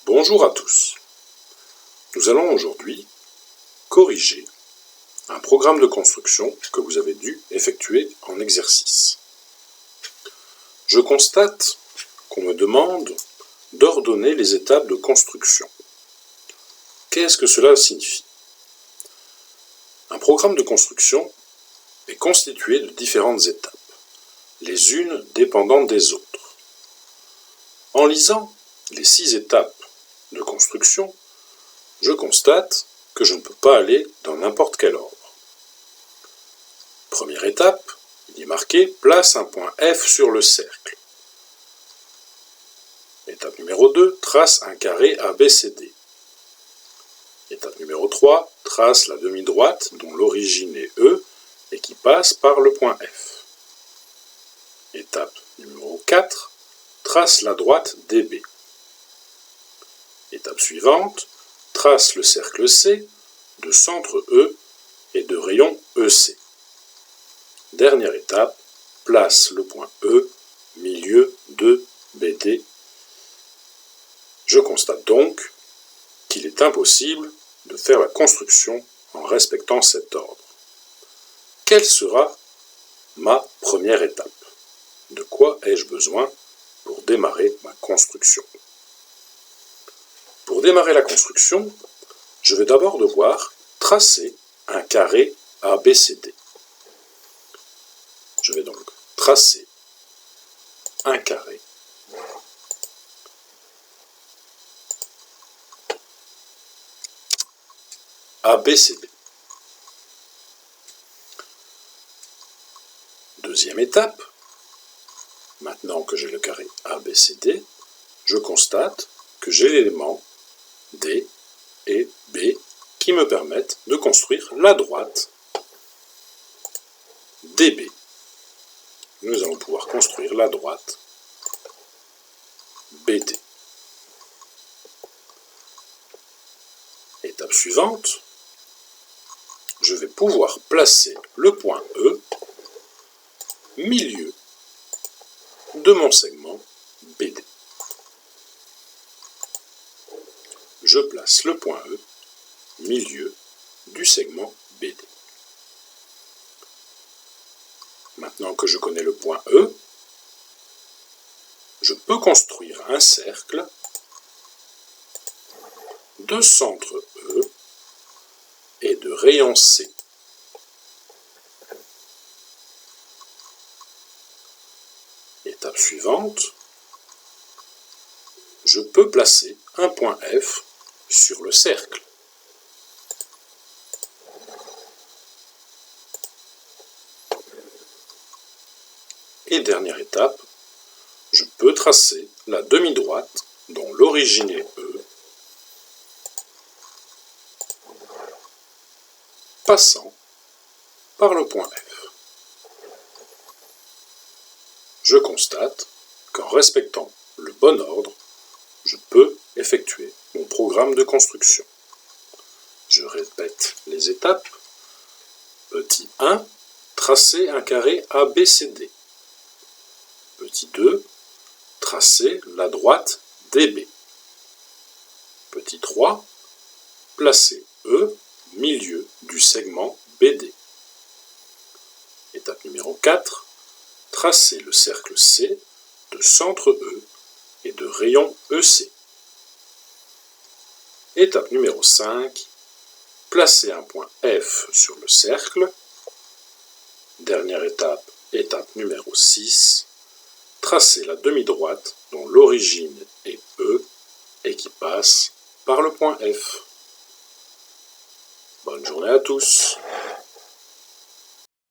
Bonjour à tous. Nous allons aujourd'hui corriger un programme de construction que vous avez dû effectuer en exercice. Je constate qu'on me demande d'ordonner les étapes de construction. Qu'est-ce que cela signifie? Un programme de construction est constitué de différentes étapes, les unes dépendantes des autres. En lisant les 6 étapes de construction, je constate que je ne peux pas aller dans n'importe quel ordre. Première étape, il est marqué « Place un point F sur le cercle ». Étape numéro 2, trace un carré ABCD. Étape numéro 3, trace la demi-droite dont l'origine est E et qui passe par le point F. Étape numéro 4, trace la droite DB. Étape suivante, trace le cercle C de centre E et de rayon EC. Dernière étape, place le point E, milieu de BD. Je constate donc qu'il est impossible de faire la construction en respectant cet ordre. Quelle sera ma première étape? De quoi ai-je besoin pour démarrer ma construction? Pour démarrer la construction, je vais d'abord devoir tracer un carré ABCD. Je vais donc tracer un carré ABCD. Deuxième étape, maintenant que j'ai le carré ABCD, je constate que j'ai l'élément D et B qui me permettent de construire la droite DB. Nous allons pouvoir construire la droite BD. Étape suivante, je vais pouvoir placer le point E milieu de mon segment BD. Je place le point E milieu du segment BD. Maintenant que je connais le point E, je peux construire un cercle de centre E et de rayon C. Étape suivante, je peux placer un point F sur le cercle. Et dernière étape, je peux tracer la demi-droite dont l'origine est E, passant par le point F. Je constate qu'en respectant le bon ordre, je peux effectuer mon programme de construction. Je répète les étapes. Petit 1, tracer un carré ABCD. Petit 2, tracer la droite DB. Petit 3, placer E milieu du segment BD. Étape numéro 4, tracer le cercle C de centre E et de rayon EC. Étape numéro 5, placer un point F sur le cercle. Dernière étape, étape numéro 6, tracer la demi-droite dont l'origine est E et qui passe par le point F. Bonne journée à tous.